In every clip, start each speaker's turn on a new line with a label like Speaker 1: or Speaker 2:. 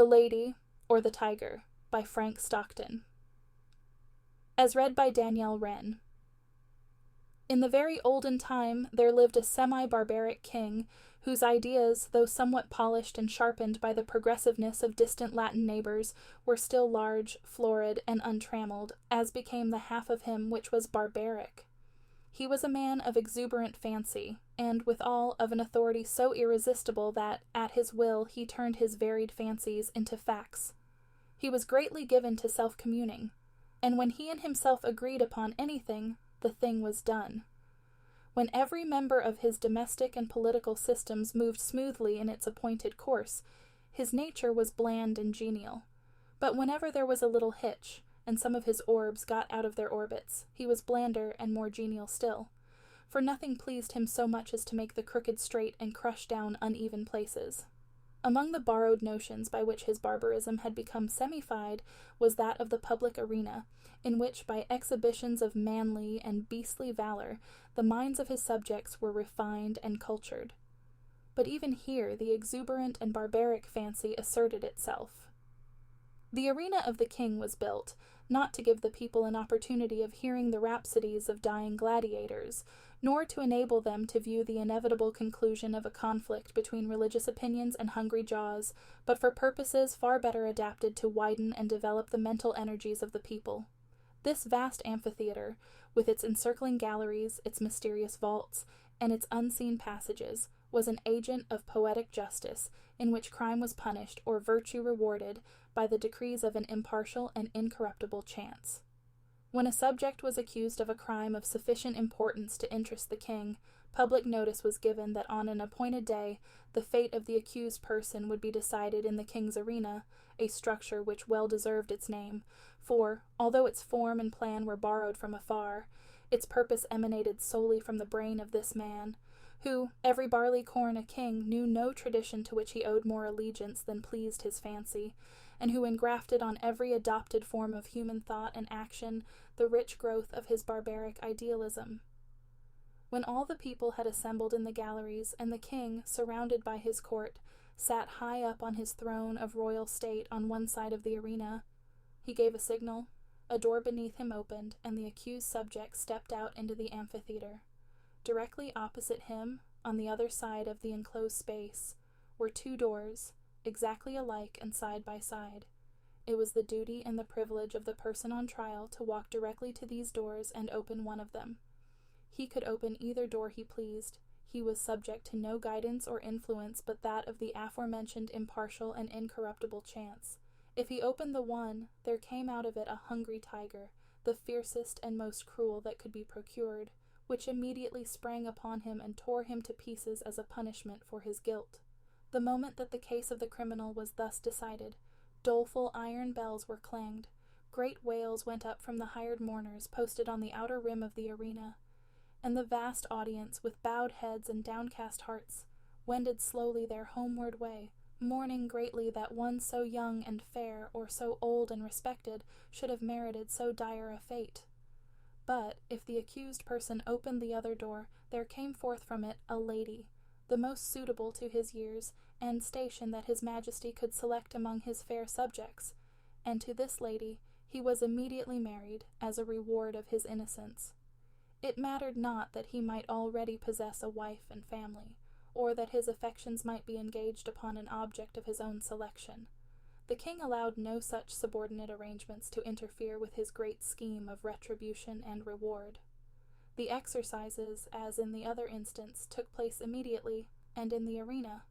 Speaker 1: The Lady or the Tiger by Frank Stockton. As read by Danielle Wren. In the very olden time there lived a semi-barbaric king whose ideas, though somewhat polished and sharpened by the progressiveness of distant Latin neighbors, were still large, florid, and untrammeled, as became the half of him which was barbaric. He was a man of exuberant fancy, and withal of an authority so irresistible that, at his will, he turned his varied fancies into facts. He was greatly given to self-communing, and when he and himself agreed upon anything, the thing was done. When every member of his domestic and political systems moved smoothly in its appointed course, his nature was bland and genial. But whenever there was a little hitch, and some of his orbs got out of their orbits, he was blander and more genial still, for nothing pleased him so much as to make the crooked straight and crush down uneven places. Among the borrowed notions by which his barbarism had become semified was that of the public arena, in which, by exhibitions of manly and beastly valor, the minds of his subjects were refined and cultured. But even here the exuberant and barbaric fancy asserted itself. The arena of the king was built, not to give the people an opportunity of hearing the rhapsodies of dying gladiators, nor to enable them to view the inevitable conclusion of a conflict between religious opinions and hungry jaws, but for purposes far better adapted to widen and develop the mental energies of the people. This vast amphitheater, with its encircling galleries, its mysterious vaults, and its unseen passages, was an agent of poetic justice, in which crime was punished or virtue rewarded by the decrees of an impartial and incorruptible chance. When a subject was accused of a crime of sufficient importance to interest the king, public notice was given that on an appointed day the fate of the accused person would be decided in the king's arena, a structure which well deserved its name, for, although its form and plan were borrowed from afar, its purpose emanated solely from the brain of this man, who, every barley corn a king, knew no tradition to which he owed more allegiance than pleased his fancy, and who engrafted on every adopted form of human thought and action the rich growth of his barbaric idealism. When all the people had assembled in the galleries, and the king, surrounded by his court, sat high up on his throne of royal state on one side of the arena, he gave a signal, a door beneath him opened, and the accused subject stepped out into the amphitheater. Directly opposite him, on the other side of the enclosed space, were two doors, exactly alike and side by side. It was the duty and the privilege of the person on trial to walk directly to these doors and open one of them. He could open either door he pleased. He was subject to no guidance or influence but that of the aforementioned impartial and incorruptible chance. If he opened the one, there came out of it a hungry tiger, the fiercest and most cruel that could be procured, which immediately sprang upon him and tore him to pieces as a punishment for his guilt. The moment that the case of the criminal was thus decided, doleful iron bells were clanged, great wails went up from the hired mourners posted on the outer rim of the arena, and the vast audience, with bowed heads and downcast hearts, wended slowly their homeward way, mourning greatly that one so young and fair, or so old and respected, should have merited so dire a fate. But, if the accused person opened the other door, there came forth from it a lady, the most suitable to his years and station that his majesty could select among his fair subjects, and to this lady he was immediately married, as a reward of his innocence. It mattered not that he might already possess a wife and family, or that his affections might be engaged upon an object of his own selection. The king allowed no such subordinate arrangements to interfere with his great scheme of retribution and reward. The exercises, as in the other instance, took place immediately, and in the arena.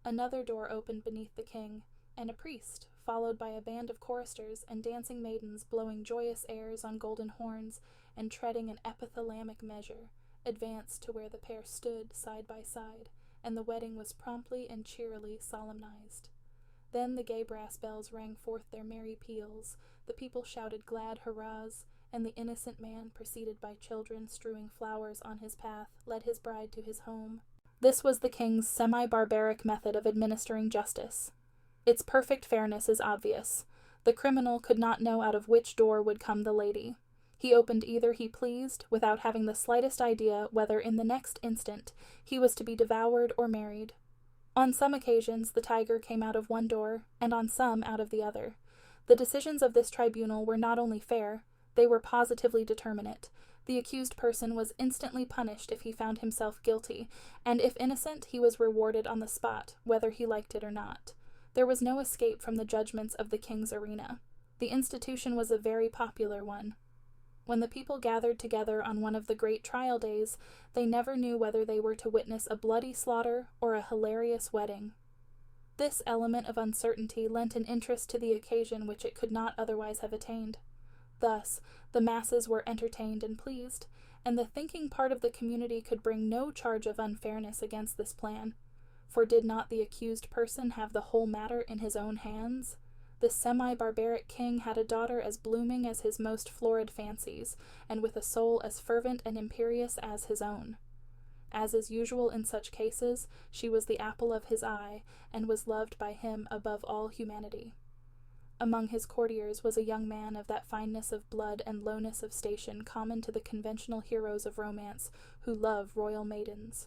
Speaker 1: Another door opened beneath the king, and a priest, followed by a band of choristers and dancing maidens blowing joyous airs on golden horns and treading an epithalamic measure, advanced to where the pair stood side by side, and the wedding was promptly and cheerily solemnized. Then the gay brass bells rang forth their merry peals, the people shouted glad hurrahs, and the innocent man, preceded by children strewing flowers on his path, led his bride to his home. This was the king's semi-barbaric method of administering justice. Its perfect fairness is obvious. The criminal could not know out of which door would come the lady. He opened either he pleased, without having the slightest idea whether in the next instant he was to be devoured or married. On some occasions, the tiger came out of one door, and on some out of the other. The decisions of this tribunal were not only fair, they were positively determinate. The accused person was instantly punished if he found himself guilty, and if innocent, he was rewarded on the spot, whether he liked it or not. There was no escape from the judgments of the king's arena. The institution was a very popular one. When the people gathered together on one of the great trial days, they never knew whether they were to witness a bloody slaughter or a hilarious wedding. This element of uncertainty lent an interest to the occasion which it could not otherwise have attained. Thus, the masses were entertained and pleased, and the thinking part of the community could bring no charge of unfairness against this plan. For did not the accused person have the whole matter in his own hands? The semi-barbaric king had a daughter as blooming as his most florid fancies, and with a soul as fervent and imperious as his own. As is usual in such cases, she was the apple of his eye, and was loved by him above all humanity. Among his courtiers was a young man of that fineness of blood and lowness of station common to the conventional heroes of romance, who love royal maidens.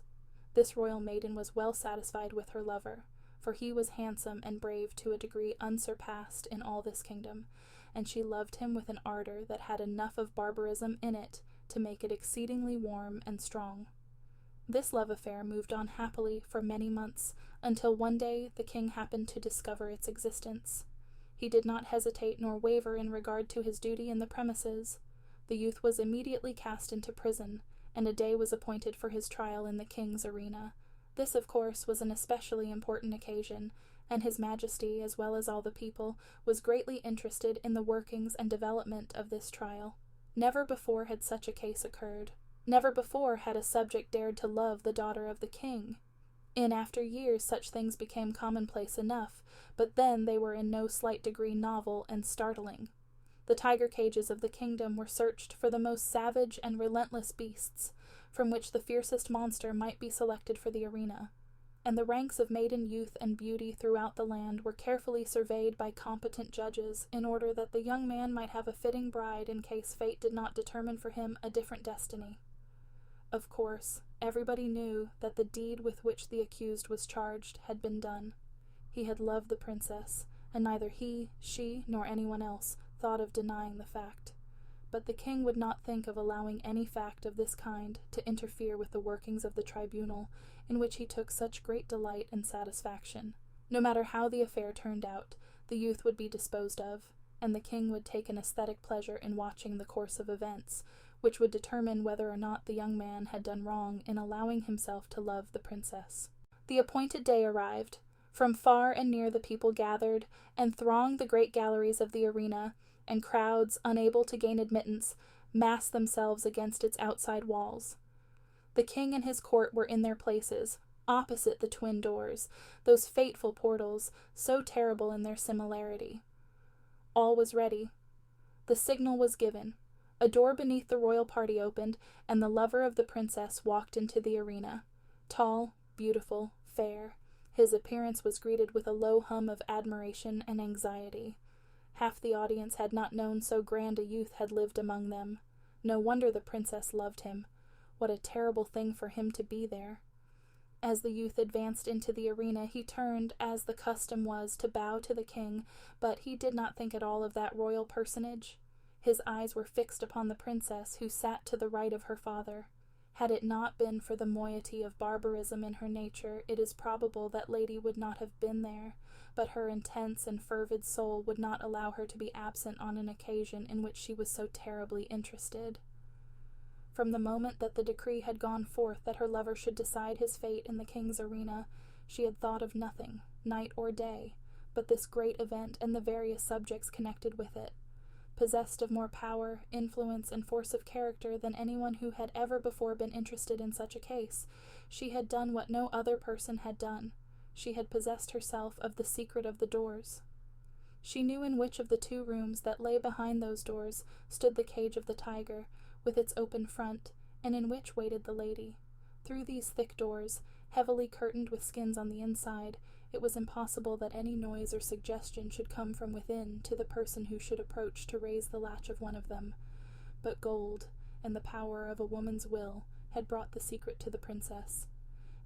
Speaker 1: This royal maiden was well satisfied with her lover, for he was handsome and brave to a degree unsurpassed in all this kingdom, and she loved him with an ardor that had enough of barbarism in it to make it exceedingly warm and strong. This love affair moved on happily for many months, until one day the king happened to discover its existence. He did not hesitate nor waver in regard to his duty in the premises. The youth was immediately cast into prison, and a day was appointed for his trial in the king's arena. This, of course, was an especially important occasion, and His Majesty, as well as all the people, was greatly interested in the workings and development of this trial. Never before had such a case occurred. Never before had a subject dared to love the daughter of the king. In after years such things became commonplace enough, but then they were in no slight degree novel and startling. The tiger cages of the kingdom were searched for the most savage and relentless beasts, from which the fiercest monster might be selected for the arena, and the ranks of maiden youth and beauty throughout the land were carefully surveyed by competent judges in order that the young man might have a fitting bride in case fate did not determine for him a different destiny. Of course, everybody knew that the deed with which the accused was charged had been done. He had loved the princess, and neither he, she, nor anyone else thought of denying the fact. But the king would not think of allowing any fact of this kind to interfere with the workings of the tribunal, in which he took such great delight and satisfaction. No matter how the affair turned out, the youth would be disposed of, and the king would take an aesthetic pleasure in watching the course of events, which would determine whether or not the young man had done wrong in allowing himself to love the princess. The appointed day arrived. From far and near the people gathered, and thronged the great galleries of the arena, and crowds, unable to gain admittance, massed themselves against its outside walls. The king and his court were in their places, opposite the twin doors, those fateful portals, so terrible in their similarity. All was ready. The signal was given. A door beneath the royal party opened, and the lover of the princess walked into the arena. Tall, beautiful, fair, his appearance was greeted with a low hum of admiration and anxiety. Half the audience had not known so grand a youth had lived among them. No wonder the princess loved him. What a terrible thing for him to be there. As the youth advanced into the arena, he turned, as the custom was, to bow to the king, but he did not think at all of that royal personage. His eyes were fixed upon the princess, who sat to the right of her father. Had it not been for the moiety of barbarism in her nature, it is probable that lady would not have been there, but her intense and fervid soul would not allow her to be absent on an occasion in which she was so terribly interested. From the moment that the decree had gone forth that her lover should decide his fate in the king's arena, she had thought of nothing, night or day, but this great event and the various subjects connected with it. Possessed of more power, influence, and force of character than anyone who had ever before been interested in such a case, she had done what no other person had done. She had possessed herself of the secret of the doors. She knew in which of the 2 rooms that lay behind those doors stood the cage of the tiger, with its open front, and in which waited the lady. Through these thick doors, heavily curtained with skins on the inside, it was impossible that any noise or suggestion should come from within to the person who should approach to raise the latch of one of them. But gold, and the power of a woman's will, had brought the secret to the princess.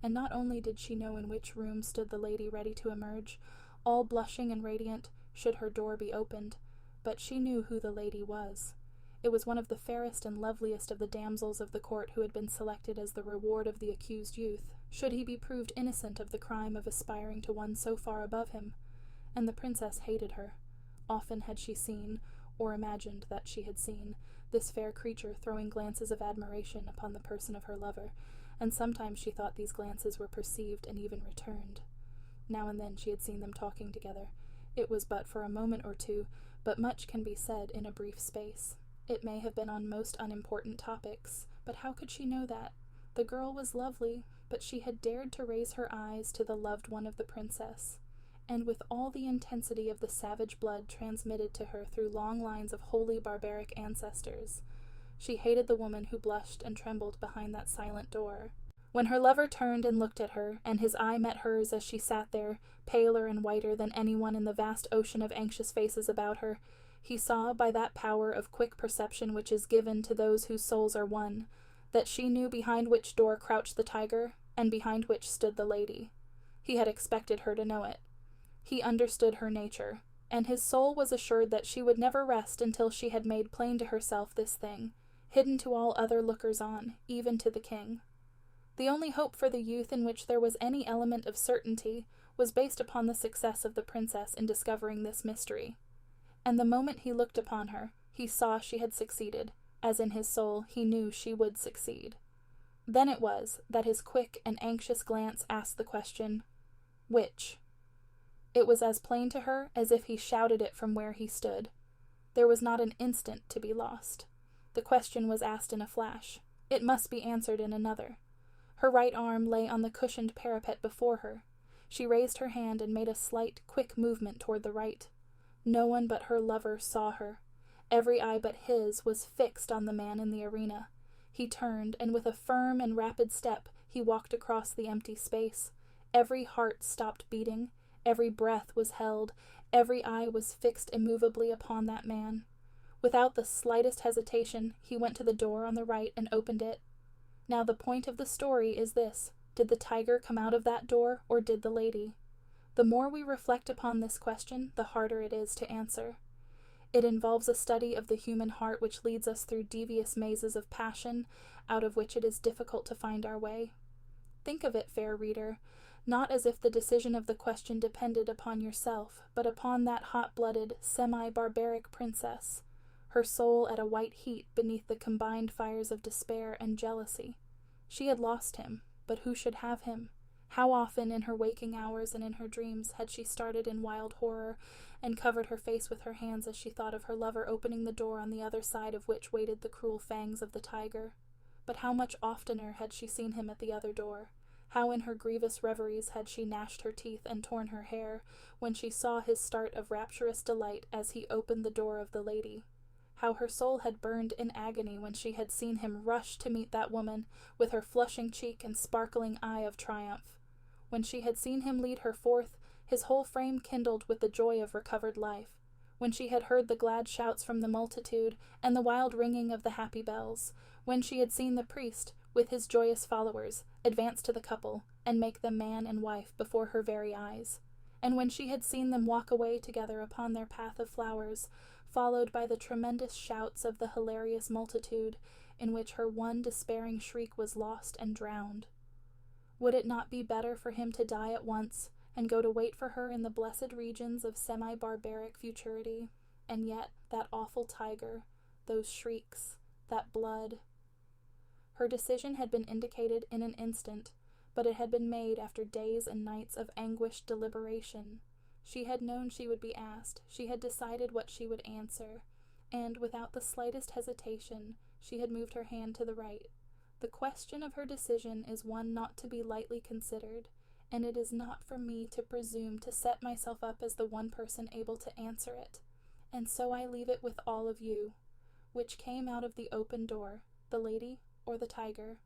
Speaker 1: and not only did she know in which room stood the lady ready to emerge, all blushing and radiant, should her door be opened, but she knew who the lady was. It was one of the fairest and loveliest of the damsels of the court who had been selected as the reward of the accused youth, should he be proved innocent of the crime of aspiring to one so far above him. And the princess hated her. Often had she seen, or imagined that she had seen, this fair creature throwing glances of admiration upon the person of her lover, and sometimes she thought these glances were perceived and even returned. Now and then she had seen them talking together. It was but for a moment or two, but much can be said in a brief space. It may have been on most unimportant topics, but how could she know that? The girl was lovely, but she had dared to raise her eyes to the loved one of the princess, and with all the intensity of the savage blood transmitted to her through long lines of holy barbaric ancestors, she hated the woman who blushed and trembled behind that silent door. When her lover turned and looked at her, and his eye met hers as she sat there, paler and whiter than anyone in the vast ocean of anxious faces about her, he saw, by that power of quick perception which is given to those whose souls are one, that she knew behind which door crouched the tiger, and behind which stood the lady. He had expected her to know it. He understood her nature, and his soul was assured that she would never rest until she had made plain to herself this thing, hidden to all other lookers-on, even to the king. The only hope for the youth in which there was any element of certainty was based upon the success of the princess in discovering this mystery. And the moment he looked upon her, he saw she had succeeded, as in his soul he knew she would succeed. Then it was that his quick and anxious glance asked the question, "Which?" It was as plain to her as if he shouted it from where he stood. There was not an instant to be lost. The question was asked in a flash. It must be answered in another. Her right arm lay on the cushioned parapet before her. She raised her hand and made a slight, quick movement toward the right. No one but her lover saw her. Every eye but his was fixed on the man in the arena. He turned, and with a firm and rapid step he walked across the empty space. Every heart stopped beating. Every breath was held. Every eye was fixed immovably upon that man. Without the slightest hesitation, he went to the door on the right and opened it. Now the point of the story is this: did the tiger come out of that door, or did the lady? The more we reflect upon this question, the harder it is to answer. It involves a study of the human heart which leads us through devious mazes of passion, out of which it is difficult to find our way. Think of it, fair reader, not as if the decision of the question depended upon yourself, but upon that hot-blooded, semi-barbaric princess, her soul at a white heat beneath the combined fires of despair and jealousy. She had lost him, but who should have him? How often in her waking hours and in her dreams had she started in wild horror and covered her face with her hands as she thought of her lover opening the door on the other side of which waited the cruel fangs of the tiger. But how much oftener had she seen him at the other door? How in her grievous reveries had she gnashed her teeth and torn her hair when she saw his start of rapturous delight as he opened the door of the lady? How her soul had burned in agony when she had seen him rush to meet that woman with her flushing cheek and sparkling eye of triumph. When she had seen him lead her forth, his whole frame kindled with the joy of recovered life. When she had heard the glad shouts from the multitude and the wild ringing of the happy bells. When she had seen the priest, with his joyous followers, advance to the couple and make them man and wife before her very eyes. And when she had seen them walk away together upon their path of flowers, followed by the tremendous shouts of the hilarious multitude, in which her one despairing shriek was lost and drowned. Would it not be better for him to die at once, and go to wait for her in the blessed regions of semi-barbaric futurity? And yet, that awful tiger, those shrieks, that blood. Her decision had been indicated in an instant, but it had been made after days and nights of anguished deliberation. She had known she would be asked, she had decided what she would answer, and, without the slightest hesitation, she had moved her hand to the right. The question of her decision is one not to be lightly considered, and it is not for me to presume to set myself up as the one person able to answer it. And so I leave it with all of you. Which came out of the open door, the lady or the tiger?